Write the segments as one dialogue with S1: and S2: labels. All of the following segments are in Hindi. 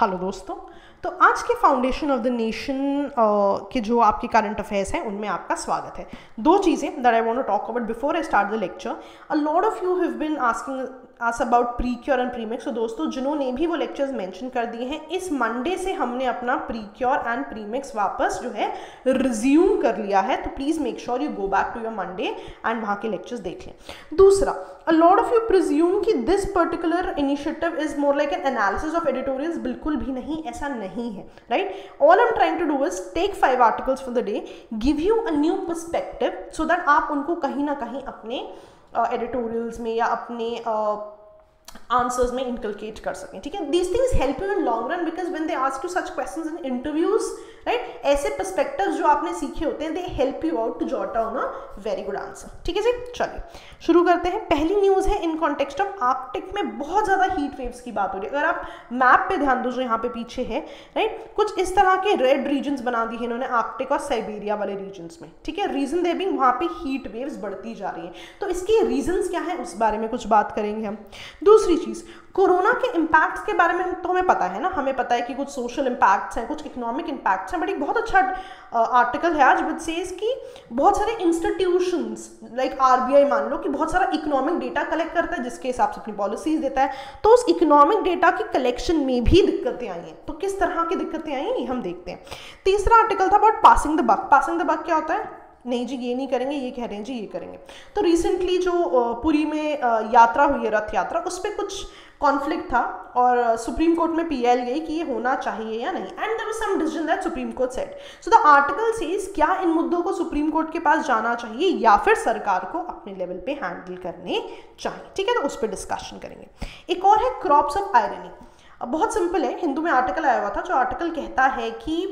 S1: हेलो दोस्तों, तो आज के फाउंडेशन ऑफ द नेशन के जो आपके करंट अफेयर्स हैं उनमें आपका स्वागत है। दो चीज़ें that I want to talk about before I start the lecture. A lot of you have been asking us about precure and premix. तो दोस्तों जिन्होंने भी वो लेक्चर्स मेंशन कर दिए हैं, इस मंडे से हमने अपना प्रीक्योर एंड प्रीमिक्स वापस जो है रिज्यूम कर लिया है। तो please make sure you go back to your Monday and वहाँ के लेक्चर्स देख लें। दूसरा, a lot of you presume कि this particular initiative is more like an analysis of editorials. बिल्कुल भी नहीं, ऐसा नहीं है, right. All I am trying to do is take 5 articles for the day, give you a new perspective so that आप उनको कहीं ना कहीं अपने एडिटोरियल्स में या अपने आंसर्स में इनकलकेट कर सकें, ठीक है। These things help you in long run because when they ask you such questions in interviews, right, ऐसे पर्सपेक्टिव्स जो आपने सीखे होते हैं they help you out to jot down a very good answer, ठीक है जी। चलिए शुरू करते हैं। पहली न्यूज़ है इन कॉन्टेक्स्ट ऑफ आर्कटिक में बहुत ज़्यादा हीट वेव्स की बात हो रही है। अगर आप मैप पे ध्यान दो जो यहाँ पे पीछे है, राइट, कुछ इस तरह के रेड रीजन्स बना दिए इन्होंने आर्कटिक और साइबेरिया वाले रीजन्स में, ठीक है। रीजन दे बिंग वहाँ पे हीट वेव्स बढ़ती जा रही है, तो इसके रीजन्स क्या है उस बारे में कुछ बात करेंगे हम। दूसरी चीज़, कोरोना के इम्पैक्ट्स के बारे में तो हमें पता है ना, हमें पता है कि कुछ सोशल इम्पैक्ट्स हैं, कुछ इकोनॉमिक इम्पैक्ट्स हैं, बट एक बहुत अच्छा आर्टिकल है आज विच सेज कि बहुत सारे इंस्टीट्यूशंस लाइक आरबीआई मान लो कि बहुत सारा इकोनॉमिक डेटा कलेक्ट करता है जिसके हिसाब से अपनी पॉलिसीज देता है, तो उस इकोनॉमिक डेटा की कलेक्शन में भी दिक्कतें आई हैं। तो किस तरह की दिक्कतें आई हैं ये हम देखते हैं। तीसरा आर्टिकल था about passing the buck. Passing the buck क्या होता है? नहीं जी ये नहीं करेंगे, ये कह रहे हैं जी ये करेंगे। तो रिसेंटली जो पुरी में यात्रा हुई है, रथ यात्रा, उस पर कुछ कॉन्फ्लिक्ट था और सुप्रीम कोर्ट में पीएल गई कि ये होना चाहिए या नहीं, and there was some decision that supreme court said. So the article says क्या इन मुद्दों को सुप्रीम कोर्ट के पास जाना चाहिए या फिर सरकार को अपने लेवल पे हैंडल करने चाहिए, ठीक है। तो उस पर डिस्कशन करेंगे। एक और है क्रॉप्स ऑफ आयरनी। अब बहुत सिंपल है, हिंदू में आर्टिकल आया हुआ था जो आर्टिकल कहता है कि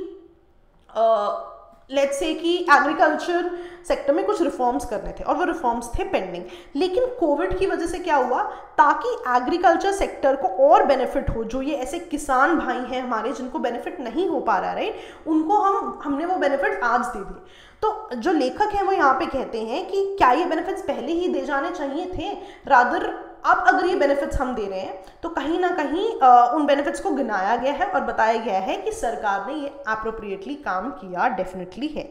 S1: लेट्स से कि एग्रीकल्चर सेक्टर में कुछ रिफॉर्म्स करने थे और वो रिफॉर्म्स थे पेंडिंग, लेकिन कोविड की वजह से क्या हुआ, ताकि एग्रीकल्चर सेक्टर को और बेनिफिट हो, जो ये ऐसे किसान भाई हैं हमारे जिनको बेनिफिट नहीं हो पा रहा है, राइट, उनको हमने वो बेनिफिट आज दे दिए। तो जो लेखक हैं वो यहाँ पे कहते हैं कि क्या ये बेनिफिट्स पहले ही दे जाने चाहिए थे, रादर अब अगर ये बेनिफिट्स हम दे रहे हैं तो कहीं ना कहीं उन बेनिफिट्स को गिनाया गया है और बताया गया है कि सरकार ने ये अप्रोप्रिएटली काम किया, डेफिनेटली है,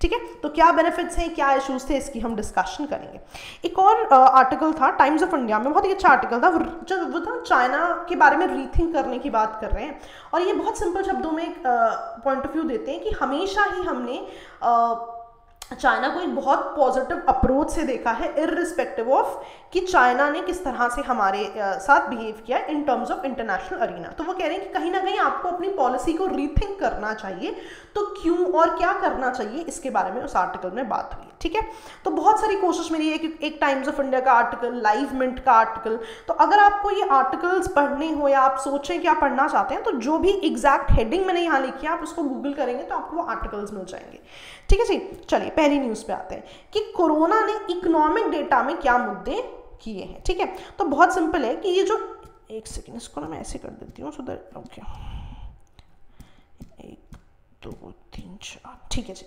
S1: ठीक है। तो क्या बेनिफिट्स हैं, क्या इश्यूज थे, इसकी हम डिस्कशन करेंगे। एक और आर्टिकल था टाइम्स ऑफ इंडिया में, बहुत ही अच्छा आर्टिकल था, जो वो था चाइना के बारे में रीथिंक करने की बात कर रहे हैं और ये बहुत सिंपल शब्दों में एक पॉइंट ऑफ व्यू देते हैं कि हमेशा ही हमने चाइना को एक बहुत पॉजिटिव अप्रोच से देखा है, इररिस्पेक्टिव ऑफ कि चाइना ने किस तरह से हमारे साथ बिहेव किया in terms of international arena. तो वो कह रहे हैं कि कहीं ना कहीं आपको अपनी पॉलिसी को रीथिंक करना चाहिए, तो क्यों और क्या करना चाहिए इसके बारे में उस आर्टिकल में बात हुई, ठीक है। तो बहुत सारी कोशिश मेरी है कि एक टाइम्स ऑफ इंडिया का आर्टिकल, लाइव मिंट का आर्टिकल, तो अगर आपको ये आर्टिकल्स पढ़ने हो या आप सोचें कि आप पढ़ना चाहते हैं तो जो भी एग्जैक्ट हेडिंग मैंने यहाँ लिखी है आप उसको गूगल करेंगे तो आपको वो आर्टिकल्स मिल जाएंगे, ठीक है जी। चलिए पहली न्यूज़ पे आते हैं कि कोरोना ने इकोनॉमिक डेटा में क्या मुद्दे किए हैं, ठीक है। तो बहुत सिंपल है कि ये जो, एक सेकेंड इसको ना मैं ऐसे कर देती हूँ, सुधर, ओके, 1 2 3 4, ठीक है जी।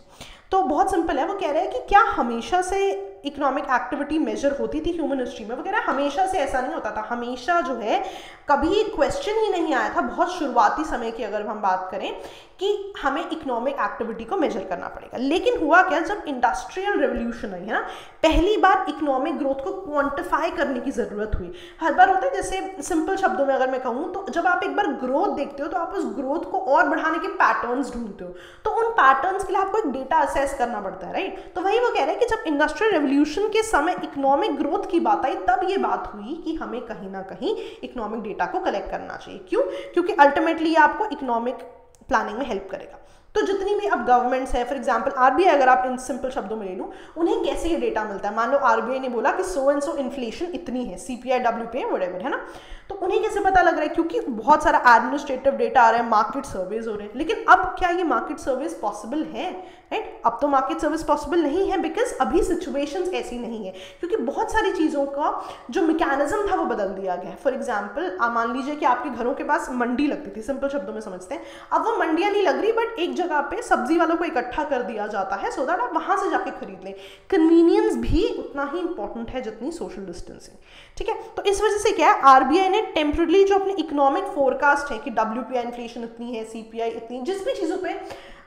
S1: तो बहुत सिंपल है, वो कह रहे हैं कि क्या हमेशा से इकोनॉमिक एक्टिविटी मेजर होती थी ह्यूमन हिस्ट्री में? वो कह रहा है हमेशा से ऐसा नहीं होता था, हमेशा जो है कभी क्वेश्चन ही नहीं आया था, बहुत शुरुआती समय की अगर हम बात करें कि हमें इकोनॉमिक एक्टिविटी को मेजर करना पड़ेगा। लेकिन हुआ क्या, जब इंडस्ट्रियल रेवोल्यूशन आई है ना, पहली बार इकोनॉमिक ग्रोथ को क्वांटिफाई करने की जरूरत हुई। हर बार होता है, जैसे सिंपल शब्दों में अगर मैं कहूँ तो जब आप एक बार ग्रोथ देखते हो तो आप उस ग्रोथ को और बढ़ाने के पैटर्न्स ढूंढते हो, तो उन पैटर्न्स के लिए आपको एक डेटा असेस करना पड़ता है, राइट। तो वही वो कह रहे हैं कि जब इंडस्ट्रियल रेवोल्यूशन के समय इकोनॉमिक ग्रोथ की बात आई तब ये बात हुई कि हमें कहीं ना कहीं इकोनॉमिक डेटा को कलेक्ट करना चाहिए। क्यों? क्योंकि अल्टीमेटली ये आपको इकोनॉमिक प्लानिंग में हेल्प करेगा। तो जितनी भी अब गवर्नमेंट्स है, फॉर एग्जांपल आरबीआई, अगर आप इन सिंपल शब्दों में ले लूँ, उन्हें कैसे ये डेटा मिलता है? मान लो आरबीआई ने बोला कि सो एंड सो इन्फ्लेशन इतनी है, सीपीआई, डब्ल्यूपीआई, व्हाटएवर, है ना, तो उन्हें कैसे पता लग रहा है? क्योंकि बहुत सारा एडमिनिस्ट्रेटिव डेटा आ रहा है, मार्केट सर्वेज हो रहे हैं। लेकिन अब क्या ये मार्केट सर्विस पॉसिबल है, राइट? अब तो मार्केट सर्विस पॉसिबल नहीं है बिकॉज अभी सिचुएशंस ऐसी नहीं है, क्योंकि बहुत सारी चीज़ों का जो मैकेनिज्म था वो बदल दिया गया है। फॉर एग्जाम्पल मान लीजिए कि आपके घरों के पास मंडी लगती थी, सिंपल शब्दों में समझते हैं, अब वो मंडियाँ नहीं लग रही, बट एक जगह पे सब्जी वालों को इकट्ठा कर दिया जाता है सो दैट आप वहाँ से जाके खरीद लें। कन्वीनियंस भी उतना ही इंपॉर्टेंट है जितनी सोशल डिस्टेंसिंग, ठीक है। तो इस वजह से क्या है, आरबीआई ने मैंने टेम्परली जो अपनी इकोनॉमिक फोरकास्ट है कि WPI इन्फ्लेशन इतनी है, CPI इतनी, जिस भी चीज़ों पे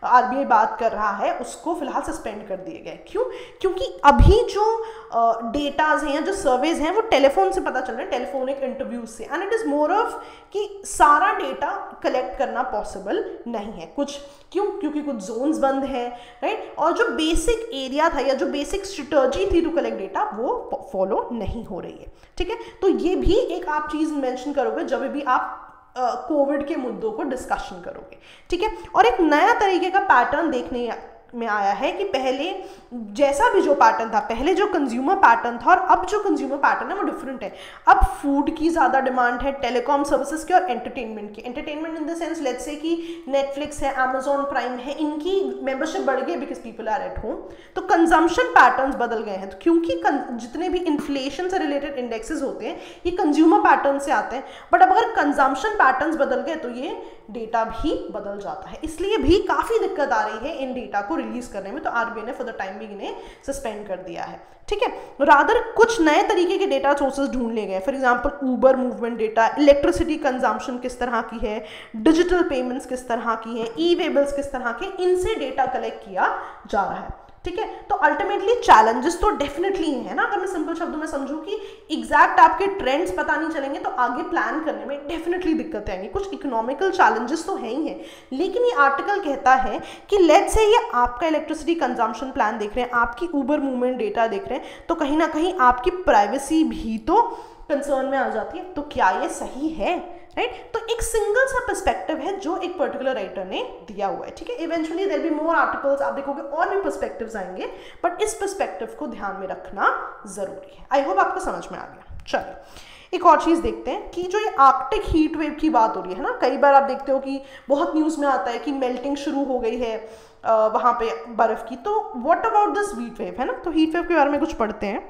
S1: RBI बात कर रहा है उसको फिलहाल सस्पेंड कर दिए गए। क्यों? क्योंकि अभी जो डेटाज हैं या जो सर्वेज हैं वो टेलीफोन से पता चल रहे हैं, टेलीफोनिक इंटरव्यूज से, and it is more of कि सारा डेटा कलेक्ट करना पॉसिबल नहीं है। कुछ क्यों? क्योंकि कुछ जोन्स बंद हैं, राइट, और जो बेसिक एरिया था या जो बेसिक स्ट्रेटजी थी टू कलेक्ट डेटा वो फॉलो नहीं हो रही है। ठीक है, तो ये भी एक आप चीज़ मेंशन करोगे जब भी आप कोविड के मुद्दों को डिस्कशन करोगे। ठीक है, और एक नया तरीके का पैटर्न देखने में आया है कि पहले जैसा भी जो पैटर्न था, पहले जो कंज्यूमर पैटर्न था और अब जो कंज्यूमर पैटर्न है वो डिफरेंट है। अब फूड की ज़्यादा डिमांड है, टेलीकॉम सर्विसेज की और एंटरटेनमेंट की। Entertainment in the sense let's say कि नेटफ्लिक्स है, अमेजॉन प्राइम है, इनकी मेंबरशिप बढ़ गई because people are at home, तो कंजम्पशन पैटर्न्स बदल गए हैं। तो क्योंकि जितने भी इन्फ्लेशन से रिलेटेड इंडेक्सेस होते हैं ये कंज्यूमर पैटर्न से आते हैं, बट अब अगर कंजम्पशन पैटर्न्स बदल गए तो ये डेटा भी बदल जाता है। इसलिए भी काफ़ी दिक्कत आ रही है इन डेटा को रिलीज करने में, तो RBI ने फॉर द टाइम बिंग इन्हें सस्पेंड कर दिया है। ठीक है, रादर कुछ नए तरीके के डेटा सोर्सेज ढूंढ लिए गए। For example Uber movement data, electricity consumption किस तरह की है, डिजिटल पेमेंट्स किस तरह की है, ई-वेबल्स किस तरह के, इनसे डेटा कलेक्ट किया जा रहा है। ठीक है, तो अल्टीमेटली चैलेंजेस तो डेफिनेटली है ना। अगर मैं सिंपल शब्दों में समझूं कि एग्जैक्ट आपके ट्रेंड्स पता नहीं चलेंगे तो आगे प्लान करने में डेफिनेटली दिक्कतें आएंगी। कुछ इकोनॉमिकल चैलेंजेस तो है ही हैं, लेकिन ये आर्टिकल कहता है कि लेट्स से ये आपका इलेक्ट्रिसिटी कंजम्पशन प्लान देख रहे हैं, आपकी ऊबर मूवमेंट डेटा देख रहे हैं, तो कहीं ना कहीं आपकी प्राइवेसी भी तो कंसर्न में आ जाती है। तो क्या ये सही है, राइट? तो एक सिंगल सा पर्सपेक्टिव है जो एक पर्टिकुलर राइटर ने दिया हुआ है। ठीक है, eventually there be more articles, आप देखोगे और भी पर्सपेक्टिव्स आएंगे, बट इस पर्सपेक्टिव को ध्यान में रखना जरूरी है। आई होप आपको समझ में आ गया। चलिए एक और चीज़ देखते हैं कि जो ये आर्कटिक हीट वेव की बात हो रही है ना, कई बार आप देखते हो कि बहुत न्यूज़ में आता है कि मेल्टिंग शुरू हो गई है वहाँ पे बर्फ़ की। तो what about this heat wave, है ना? तो हीट वेव के बारे में कुछ पढ़ते हैं।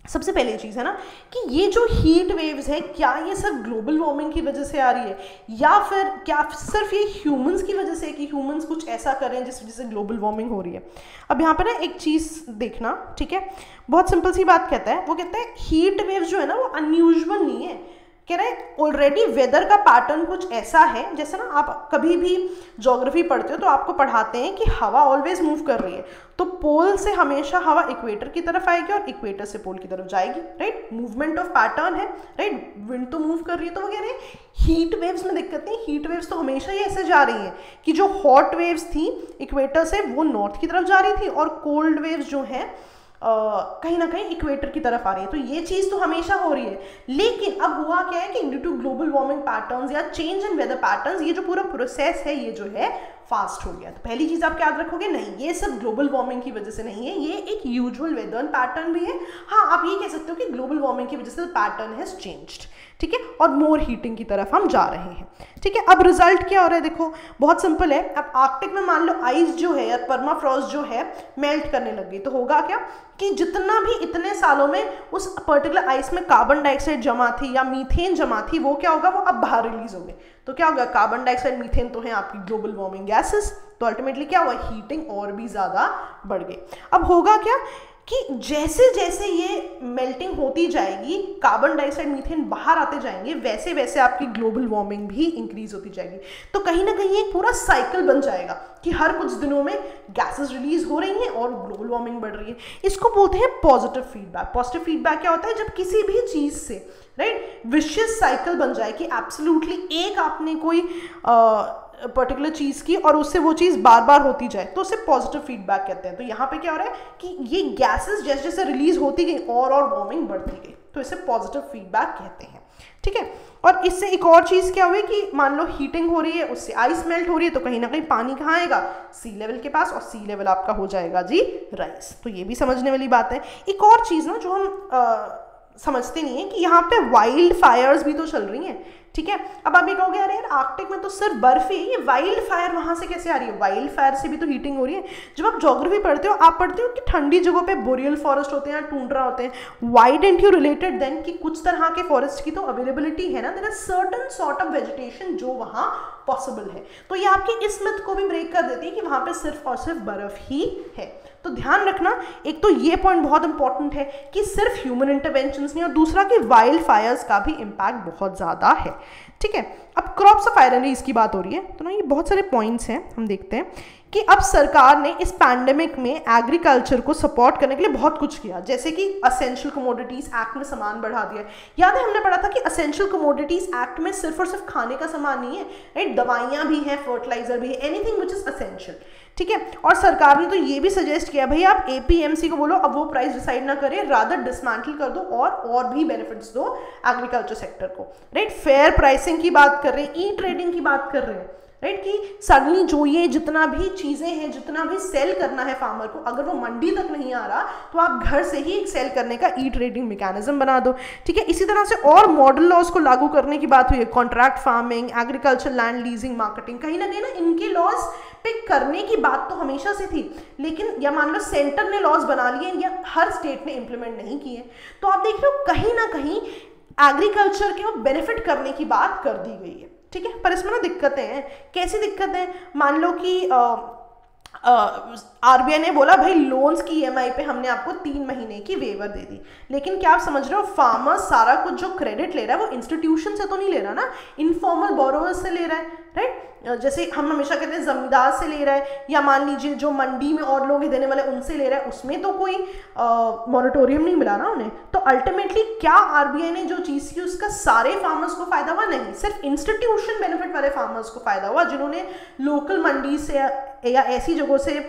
S1: सबसे पहले चीज़ है ना कि ये जो हीट वेव्स है, क्या ये सिर्फ ग्लोबल वार्मिंग की वजह से आ रही है या फिर क्या सिर्फ ये ह्यूमंस की वजह से, कि ह्यूमंस कुछ ऐसा करें जिस वजह से ग्लोबल वार्मिंग हो रही है। अब यहाँ पे ना एक चीज़ देखना, ठीक है, बहुत सिंपल सी बात कहता है, वो कहता है हीट वेव्स जो है ना वो अनयूजुअल नहीं है। कह रहे हैं ऑलरेडी वेदर का पैटर्न कुछ ऐसा है, जैसे ना आप कभी भी ज्योग्राफी पढ़ते हो तो आपको पढ़ाते हैं कि हवा ऑलवेज मूव कर रही है, तो पोल से हमेशा हवा इक्वेटर की तरफ आएगी और इक्वेटर से पोल की तरफ जाएगी, राइट? मूवमेंट ऑफ पैटर्न है, राइट? विंड तो मूव कर रही है। तो वो कह रहे हैं हीट वेव्स में दिक्कत नहीं, हीट वेव्स तो हमेशा ही ऐसे जा रही हैं कि जो हॉट वेव्स थी इक्वेटर से वो नॉर्थ की तरफ जा रही थी और कोल्ड वेव्स जो है कहीं ना कहीं इक्वेटर की तरफ आ रही है। तो ये चीज़ तो हमेशा हो रही है, लेकिन अब हुआ क्या है कि due to global warming patterns या चेंज इन वेदर पैटर्न्स ये जो पूरा प्रोसेस है ये जो है फास्ट हो गया। तो पहली चीज़ आप याद रखोगे, नहीं ये सब ग्लोबल वार्मिंग की वजह से नहीं है, ये एक यूजुअल वेदर पैटर्न भी है। हाँ, आप ये कह सकते हो कि ग्लोबल वार्मिंग की वजह से पैटर्न हैज चेंज्ड, ठीक है, और मोर हीटिंग की तरफ हम जा रहे हैं। ठीक है, अब रिजल्ट क्या हो रहा है देखो, बहुत सिंपल है। अब आर्कटिक में मान लो आइस जो है या परमाफ्रॉस्ट जो है मेल्ट करने लग गई, तो होगा क्या कि जितना भी इतने सालों में उस पर्टिकुलर आइस में कार्बन डाइऑक्साइड जमा थी या मीथेन जमा थी, वो क्या होगा, वो अब बाहर रिलीज होंगे। तो क्या होगा, कार्बन डाइऑक्साइड मीथेन तो है आपकी ग्लोबल वार्मिंग गैसेस, तो अल्टीमेटली क्या हुआ, हीटिंग और भी ज़्यादा बढ़ गई। अब होगा क्या कि जैसे जैसे ये मेल्टिंग होती जाएगी, कार्बन डाइऑक्साइड मीथेन बाहर आते जाएंगे, वैसे वैसे आपकी ग्लोबल वार्मिंग भी इंक्रीज होती जाएगी। तो कहीं ना कहीं एक पूरा साइकिल बन जाएगा कि हर कुछ दिनों में गैसेस रिलीज हो रही हैं और ग्लोबल वार्मिंग बढ़ रही है। इसको बोलते हैं पॉजिटिव फीडबैक। पॉजिटिव फीडबैक क्या होता है, जब किसी भी चीज़ से, राइट, विशियस साइकिल बन जाए कि एब्सोल्युटली एक आपने कोई पर्टिकुलर चीज़ की और उससे वो चीज़ बार बार होती जाए, तो उसे पॉजिटिव फीडबैक कहते हैं। तो यहाँ पे क्या हो रहा है कि ये गैसेस जैसे जैसे रिलीज होती गई और वार्मिंग बढ़ती गई, तो इसे पॉजिटिव फीडबैक कहते हैं। ठीक है, और इससे एक और चीज़ क्या हुई कि मान लो हीटिंग हो रही है, उससे आइस मेल्ट हो रही है, तो कहीं ना कहीं पानी कहाँ आएगा, सी लेवल के पास, और सी लेवल आपका हो जाएगा जी राइज। तो ये भी समझने वाली बात है। एक और चीज़ ना जो हम समझते नहीं है कि यहाँ पे वाइल्ड फायर्स भी तो चल रही हैं। ठीक है, अब आप ये कहोगे अरे यार आर्कटिक में तो सिर्फ बर्फ ही है, ये वाइल्ड फायर वहाँ से कैसे आ रही है? वाइल्ड फायर से भी तो हीटिंग हो रही है। जब आप ज्योग्राफी पढ़ते हो, आप पढ़ते हो कि ठंडी जगहों पे बोरियल फॉरेस्ट होते हैं, टुंड्रा होते हैं। Why didn't you related then कि कुछ तरह के फॉरेस्ट की तो अवेलेबिलिटी है ना, there is certain sort of vegetation जो वहाँ पॉसिबल है। तो ये आपके इस मिथ को भी ब्रेक कर देती है कि वहाँ पे सिर्फ और सिर्फ बर्फ ही है। तो ध्यान रखना, एक तो ये पॉइंट बहुत इंपॉर्टेंट है कि सिर्फ ह्यूमन इंटरवेंशंस नहीं, और दूसरा कि वाइल्ड फायर्स का भी इम्पैक्ट बहुत ज़्यादा है। ठीक है, अब क्रॉप्स ऑफ आयरन की बात हो रही है, तो ना ये बहुत सारे पॉइंट्स हैं, हम देखते हैं कि अब सरकार ने इस पैंडेमिक में एग्रीकल्चर को सपोर्ट करने के लिए बहुत कुछ किया, जैसे कि असेंशियल कमोडिटीज एक्ट में सामान बढ़ा दिया। याद है हमने पढ़ा था कि असेंशियल कमोडिटीज एक्ट में सिर्फ और सिर्फ खाने का सामान नहीं है, राइट, दवाइयाँ भी हैं, फर्टिलाइजर भी है, एनीथिंग विच इज असेंशियल। ठीक है, और सरकार ने तो ये भी सजेस्ट किया भाई आप APMC को बोलो अब वो प्राइस डिसाइड ना करे, रादर डिसमेंटल कर दो और भी बेनिफिट्स दो एग्रीकल्चर सेक्टर को, राइट। फेयर प्राइसिंग की बात कर रहे हैं, ई ट्रेडिंग की बात कर रहे हैं, राइट, कि सडनली जो ये जितना भी चीज़ें हैं, जितना भी सेल करना है फार्मर को, अगर वो मंडी तक नहीं आ रहा तो आप घर से ही एक सेल करने का ई ट्रेडिंग मैकेनिज्म बना दो। ठीक है, इसी तरह से और मॉडल लॉज को लागू करने की बात हुई है, contract farming, agriculture land leasing, marketing, कहीं ना इनके लॉज पे करने की बात तो हमेशा से थी, लेकिन या मान लो सेंटर ने लॉज बना लिए या हर स्टेट ने इंप्लीमेंट नहीं किए। तो आप देख रहे हो कहीं ना कहीं एग्रीकल्चर के बेनिफिट करने की बात कर दी गई है। ठीक है, पर इसमें ना दिक्कतें हैं। कैसी दिक्कतें? मान लो कि RBI ने बोला भाई लोन्स की EMI पे हमने आपको 3 महीने की वेवर दे दी, लेकिन क्या आप समझ रहे हो फार्मर्स सारा कुछ जो क्रेडिट ले रहा है वो इंस्टीट्यूशन से तो नहीं ले रहा ना, इन्फॉर्मल बोरोवर्स से ले रहा है, राइट। जैसे हम हमेशा कहते हैं जमींदार से ले रहा है, या मान लीजिए जो मंडी में और लोग देने वाले उनसे ले रहा है, उसमें तो कोई मॉनिटोरियम नहीं मिला ना उन्हें। तो अल्टीमेटली क्या RBI ने जो चीज़ की उसका सारे फार्मर्स को फायदा हुआ? नहीं, सिर्फ इंस्टीट्यूशन बेनिफिट वाले फार्मर्स को फायदा हुआ, जिन्होंने लोकल मंडी से या ऐसी जगहों से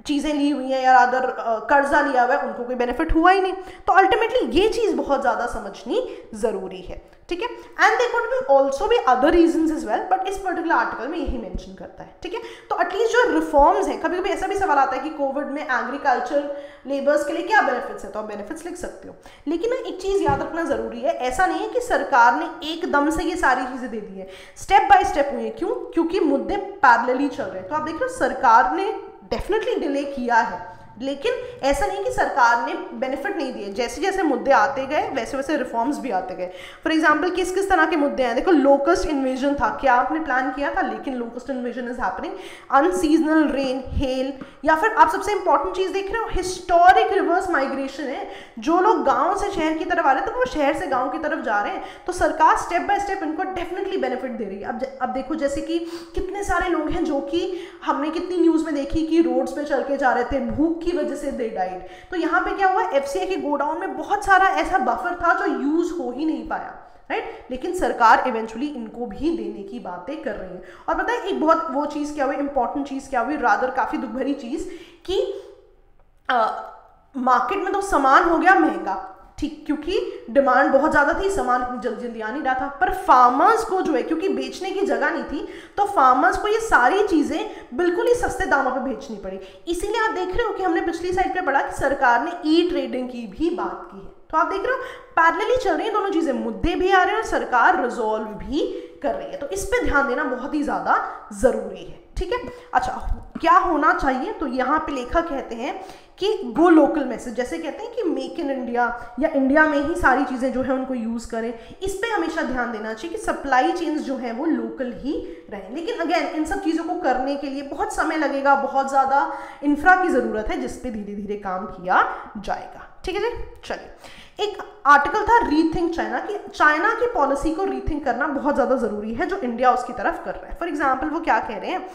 S1: चीज़ें ली हुई हैं या अदर कर्जा लिया हुआ है, उनको कोई बेनिफिट हुआ ही नहीं। तो अल्टीमेटली ये चीज़ बहुत ज़्यादा समझनी ज़रूरी है। ठीक है, and there could be also be other reasons as well, but this particular article में यही मेंशन करता है। ठीक है, तो एटलीस्ट जो रिफॉर्म्स हैं, कभी कभी ऐसा भी सवाल आता है कि कोविड में एग्रीकल्चर लेबर्स के लिए क्या बेनिफिट्स है, तो आप बेनिफिट्स लिख सकते हो, लेकिन एक चीज़ याद रखना ज़रूरी है, ऐसा नहीं है कि सरकार ने एकदम से ये सारी चीज़ें दे दी है, स्टेप बाय स्टेप हुई है। क्यों? क्योंकि मुद्दे पैरेलली चल रहे हैं। तो आप देख रहे हो सरकार ने डेफिनेटली डिले किया है, लेकिन ऐसा नहीं कि सरकार ने बेनिफिट नहीं दिए, जैसे जैसे मुद्दे आते गए वैसे वैसे रिफॉर्म्स भी आते गए। फॉर एग्जांपल किस किस तरह के मुद्दे हैं? देखो, लोकस्ट इन्वेजन था, क्या आपने प्लान किया था, लेकिन locust invasion is happening, unseasonal rain, hello, या फिर आप सबसे इंपॉर्टेंट चीज देख रहे हो, हिस्टोरिक रिवर्स माइग्रेशन है। जो लोग गांव से शहर की तरफ आ रहे थे वो शहर से गांव की तरफ जा रहे हैं, तो सरकार स्टेप बाय स्टेप इनको डेफिनेटली बेनिफिट दे रही है। अब देखो, जैसे कि कितने सारे लोग हैं जो कि हमने कितनी न्यूज में देखी कि रोड्स पे चल के जा रहे थे, भूख की वजह से दे डाइड। तो यहाँ पे क्या हुआ, FCI के गोडाउन में बहुत सारा ऐसा बफर था जो यूज हो ही नहीं पाया, राइट, लेकिन सरकार इवेंचुअली इनको भी देने की बातें कर रही है। और पता है एक बहुत वो चीज क्या हुई, इंपॉर्टेंट चीज क्या हुई, रादर काफी दुख भरी चीज, कि मार्केट में तो सामान हो गया महंगा, ठीक, क्योंकि डिमांड बहुत ज़्यादा थी, सामान इतनी जल्दी जल्दी आ नहीं रहा था, पर फार्मर्स को जो है, क्योंकि बेचने की जगह नहीं थी, तो फार्मर्स को ये सारी चीज़ें बिल्कुल ही सस्ते दामों पे बेचनी पड़ी। इसीलिए आप देख रहे हो कि हमने पिछली साइड पे पढ़ा कि सरकार ने ई ट्रेडिंग की भी बात की है। तो आप देख रहे हो पैरेलली चल रही है दोनों चीज़ें, मुद्दे भी आ रहे हैं और सरकार रिजॉल्व भी कर रही है। तो इस पे ध्यान देना बहुत ही ज़्यादा ज़रूरी है। ठीक है, अच्छा, क्या होना चाहिए? तो यहाँ पे लेखक कहते हैं कि गो लोकल मैसेज, जैसे कहते हैं कि मेक इन इंडिया, या इंडिया में ही सारी चीज़ें जो है उनको यूज़ करें। इस पे हमेशा ध्यान देना चाहिए कि सप्लाई चेन्स जो है वो लोकल ही रहें। लेकिन अगेन इन सब चीज़ों को करने के लिए बहुत समय लगेगा, बहुत ज़्यादा इंफ्रा की ज़रूरत है, जिस पे धीरे धीरे काम किया जाएगा। ठीक है जी, चलिए, एक आर्टिकल था रीथिंक चाइना की, चाइना की पॉलिसी को रीथिंक करना बहुत ज़्यादा ज़रूरी है, जो इंडिया उसकी तरफ कर रहा है। फॉर एग्जाम्पल वो क्या कह रहे हैं,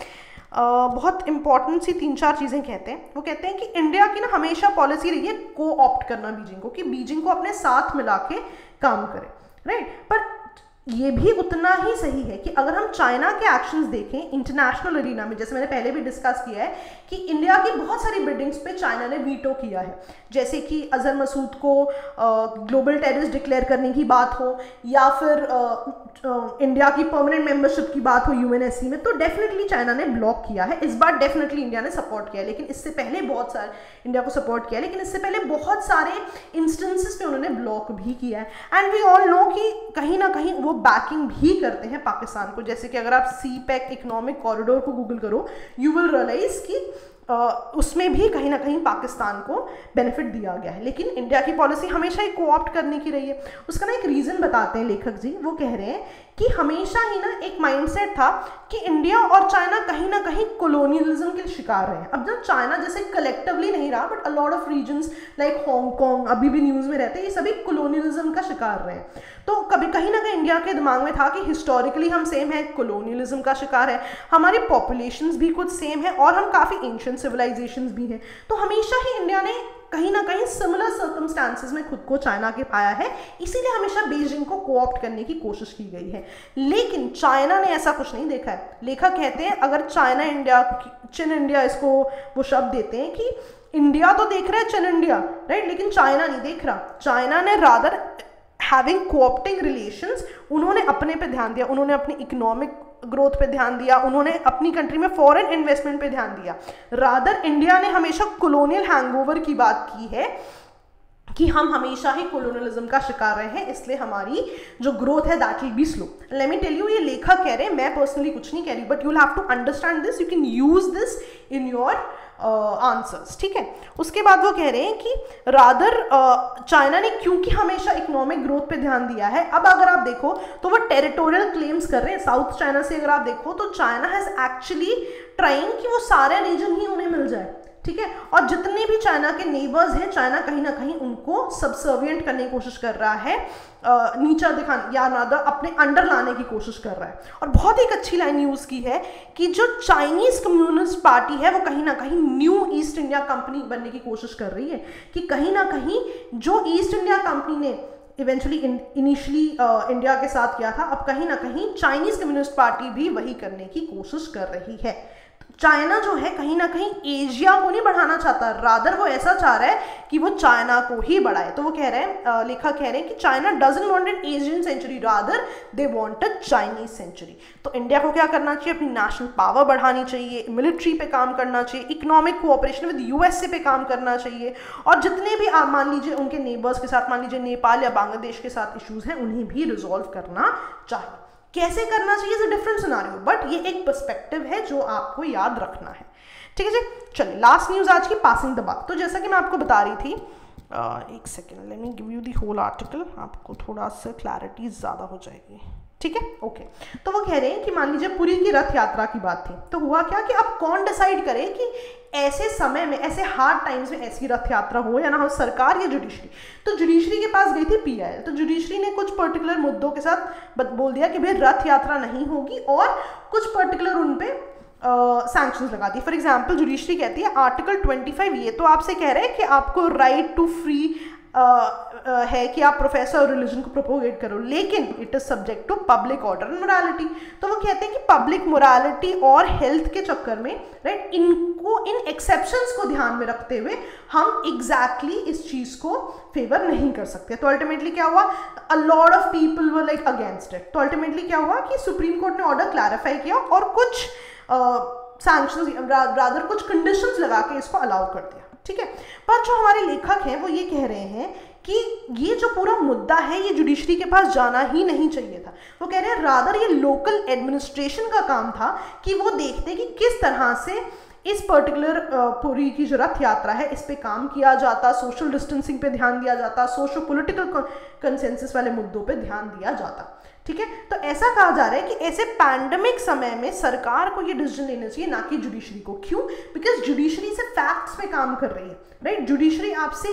S1: बहुत इंपॉर्टेंट सी 3-4 चीज़ें कहते हैं। वो कहते हैं कि इंडिया की ना हमेशा पॉलिसी रही है को ऑप्ट करना बीजिंग को, कि बीजिंग को अपने साथ मिला के काम करे, राइट। पर ये भी उतना ही सही है कि अगर हम चाइना के एक्शंस देखें इंटरनेशनल एरिना में, जैसे मैंने पहले भी डिस्कस किया है कि इंडिया की बहुत सारी बिल्डिंग्स पे चाइना ने वीटो किया है, जैसे कि अजहर मसूद को ग्लोबल टेररिस्ट डिक्लेयर करने की बात हो, या फिर इंडिया की परमानेंट मेंबरशिप की बात हो UNSC में, तो डेफिनेटली चाइना ने ब्लॉक किया है। इस बार डेफिनेटली इंडिया ने सपोर्ट किया है, लेकिन इससे पहले बहुत सारे इंडिया को सपोर्ट किया है, लेकिन इससे पहले बहुत सारे इंस्टेंसेस पे उन्होंने ब्लॉक भी किया है। एंड वी ऑल नो कि कहीं ना कहीं वो बैकिंग भी करते हैं पाकिस्तान को। जैसे कि अगर आप CPEC इकोनॉमिक कॉरिडोर को गूगल करो, यू विल रियलाइज कि उसमें भी कहीं ना कहीं पाकिस्तान को बेनिफिट दिया गया है। लेकिन इंडिया की पॉलिसी हमेशा ही कोऑप्ट करने की रही है। उसका ना एक रीज़न बताते हैं लेखक जी, वो कह रहे हैं कि हमेशा ही ना एक माइंडसेट था कि इंडिया और चाइना कहीं ना कहीं कॉलोनियलिज्म के शिकार रहे हैं। अब जब चाइना जैसे कलेक्टिवली नहीं रहा, but a lot of reasons like Hong Kong अभी भी न्यूज़ में रहते हैं, ये सभी कॉलोनियलिज्म का शिकार रहे हैं। तो कभी कहीं ना कहीं इंडिया के दिमाग में था कि हिस्टोरिकली हम सेम है, कॉलोनियलिज्म का शिकार है, हमारी पॉपुलेशंस भी कुछ सेम है और हम काफ़ी एंशिएंट सिविलाइजेशंस भी हैं। तो हमेशा ही इंडिया ने कहीं ना कहीं सिमिलर सर्कमस्टांसेस में खुद को चाइना के पाया है, इसीलिए हमेशा बीजिंग को कोऑप्ट करने की कोशिश की गई है। लेकिन चाइना ने ऐसा कुछ नहीं देखा है। लेखक कहते हैं अगर चाइना इंडिया, चिन इंडिया, इसको वो शब्द देते हैं कि इंडिया तो देख रहा है चिन इंडिया, राइट, लेकिन चाइना नहीं देख रहा। चाइना ने रादर हैविंग कोऑप्टिंग रिलेशंस, उन्होंने अपने पे ध्यान दिया, उन्होंने अपनी इकोनॉमिक ग्रोथ पे ध्यान दिया, उन्होंने अपनी कंट्री में फॉरेन इन्वेस्टमेंट पे ध्यान दिया। रादर इंडिया ने हमेशा कॉलोनियल हैंगओवर की बात की है कि हम हमेशा ही कॉलोनियलिज्म का शिकार रहे हैं, इसलिए हमारी जो ग्रोथ है that will be slow. Let me tell you, ये लेखक कह रहे हैं, मैं पर्सनली कुछ नहीं कह रही, but you will have to understand this, you can use this in your answers, ठीक है। उसके बाद वो कह रहे हैं कि रादर चाइना ने क्योंकि हमेशा इकोनॉमिक ग्रोथ पे ध्यान दिया है, अब अगर आप देखो तो वो टेरिटोरियल क्लेम्स कर रहे हैं साउथ चाइना से। अगर आप देखो तो चाइना हैज एक्चुअली ट्राइंग कि वो सारे रीजन ही उन्हें मिल जाए, ठीक है। और जितने भी चाइना के नेबर्स हैं, चाइना कहीं ना कहीं उनको सबसर्विएंट करने की कोशिश कर रहा है, नीचा दिखाने या रादर अपने अंडर लाने की कोशिश कर रहा है। और बहुत एक अच्छी लाइन यूज़ की है कि जो चाइनीज़ कम्युनिस्ट पार्टी है वो कहीं ना कहीं न्यू ईस्ट इंडिया कंपनी बनने की कोशिश कर रही है, कि कहीं ना कहीं जो ईस्ट इंडिया कंपनी ने इवेंचुअली इनिशियली इंडिया के साथ किया था, अब कहीं ना कहीं चाइनीज़ कम्युनिस्ट पार्टी भी वही करने की कोशिश कर रही है। चाइना जो है कहीं ना कहीं एशिया को नहीं बढ़ाना चाहता, रादर वो ऐसा चाह रहा है कि वो चाइना को ही बढ़ाए। तो वो कह रहे हैं, लेखक कह रहे हैं कि China doesn't want an Asian century, rather they want a Chinese century. तो इंडिया को क्या करना चाहिए, अपनी नेशनल पावर बढ़ानी चाहिए, मिलिट्री पे काम करना चाहिए, इकोनॉमिक कोऑपरेशन विद यूएसए पे काम करना चाहिए, और जितने भी मान लीजिए उनके नेबर्स के साथ, मान लीजिए नेपाल या बांग्लादेश के साथ इश्यूज हैं, उन्हें भी रिजॉल्व करना चाहिए। कैसे करना चाहिए is a different scenario, but ये एक पर्सपेक्टिव है जो आपको याद रखना है, ठीक है जी। चलिए लास्ट न्यूज आज की, पासिंग द बक। तो जैसा कि मैं आपको बता रही थी, एक second, let me give you the whole article, आपको थोड़ा सा क्लैरिटी ज़्यादा हो जाएगी, ठीक है, ओके। तो वो कह रहे हैं कि मान लीजिए पुरी की रथ यात्रा की बात थी, तो हुआ क्या कि अब कौन डिसाइड करे कि ऐसे समय में, ऐसे हार्ड टाइम्स में ऐसी रथ यात्रा हो या ना हो, सरकार या जुडिशरी। तो जुडिशरी के पास गई थी पीआईएल, तो जुडिशरी ने कुछ पर्टिकुलर मुद्दों के साथ बोल दिया कि भाई रथ यात्रा नहीं होगी, और कुछ पर्टिकुलर उन पे सैंक्शंस लगा दी। फॉर एग्जाम्पल जुडिशरी कहती है आर्टिकल 25 ये तो आपसे कह रहे हैं कि आपको राइट टू फ्री है कि आप प्रोफेसर और रिलीजन को प्रोपोगेट करो, लेकिन it is subject to public order and morality. तो वो कहते हैं कि पब्लिक मोरालिटी और हेल्थ के चक्कर में, राइट, इनको, इन एक्सेप्शंस को ध्यान में रखते हुए हम एग्जैक्टली इस चीज को फेवर नहीं कर सकते। तो अल्टीमेटली क्या हुआ, अ lot of people were like against it. तो अल्टीमेटली क्या हुआ कि सुप्रीम कोर्ट ने ऑर्डर क्लैरिफाई किया और कुछ सैंक्शंस, रादर कुछ कंडीशंस लगा के इसको अलाउ कर दिया, ठीक है। पर जो हमारे लेखक हैं वो ये कह रहे हैं कि ये जो पूरा मुद्दा है ये जुडिशरी के पास जाना ही नहीं चाहिए था। वो कह रहे हैं रादर ये लोकल एडमिनिस्ट्रेशन का काम था कि वो देखते कि किस तरह से इस पर्टिकुलर पुरी की जो रथ यात्रा है इस पे काम किया जाता, सोशल डिस्टेंसिंग पे ध्यान दिया जाता, सोशो पॉलिटिकल कंसेंसस वाले मुद्दों पे ध्यान दिया जाता, ठीक है। तो ऐसा कहा जा रहा है कि ऐसे पैंडेमिक समय में सरकार को ये डिसीजन लेना चाहिए, ना कि जुडिशरी को। क्यों? बिकॉज जुडिशरी से फैक्ट्स पे काम कर रही है, राइट। जुडिशरी आपसे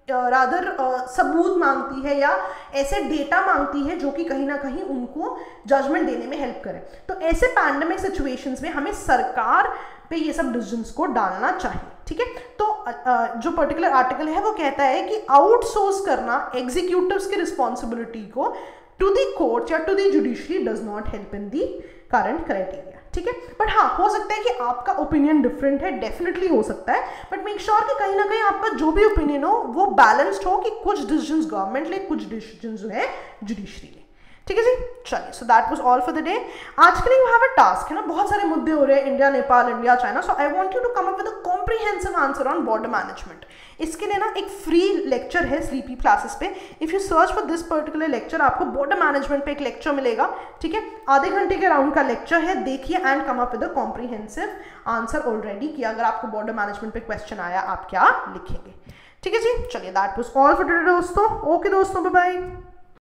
S1: रादर सबूत मांगती है या ऐसे डेटा मांगती है जो कि कहीं ना कहीं उनको जजमेंट देने में हेल्प करे। तो ऐसे पैंडेमिक सिचुएशंस में हमें सरकार पे ये सब डिसीजंस को डालना चाहिए, ठीक है। तो जो पर्टिकुलर आर्टिकल है वो कहता है कि आउटसोर्स करना एग्जीक्यूटिव्स की रिस्पॉन्सिबिलिटी को टू द कोर्ट या to the judiciary does not help in the current criteria, ठीक है। बट हाँ, हो सकता है कि आपका ओपिनियन डिफरेंट है, डेफिनेटली हो सकता है, बट मेक श्योर कि कहीं ना कहीं आपका जो भी ओपिनियन हो वो बैलेंस्ड हो, कि कुछ डिसीजंस गवर्नमेंट ले, कुछ डिसीजंस जो है जुडिशरी ले। ठीक है जी, चलिए, so that was all for the day. आज के लिए यू हैव अ टास्क, है ना, बहुत सारे मुद्दे हो रहे हैं, India Nepal, India China, so I want you to come up with a comprehensive answer on border management. इसके लिए ना एक फ्री लेक्चर है स्लीपी क्लासेस पे, if you search for this particular lecture आपको बॉर्डर मैनेजमेंट पे एक लेक्चर मिलेगा, ठीक है, आधे घंटे के राउंड का लेक्चर है, देखिए and come up with a comprehensive answer already, कि अगर आपको बॉर्डर मैनेजमेंट पे क्वेश्चन आया आप क्या लिखेंगे। ठीक है जी, चलिए, that was all for today दोस्तों। ओके दोस्तों, बाय बाय।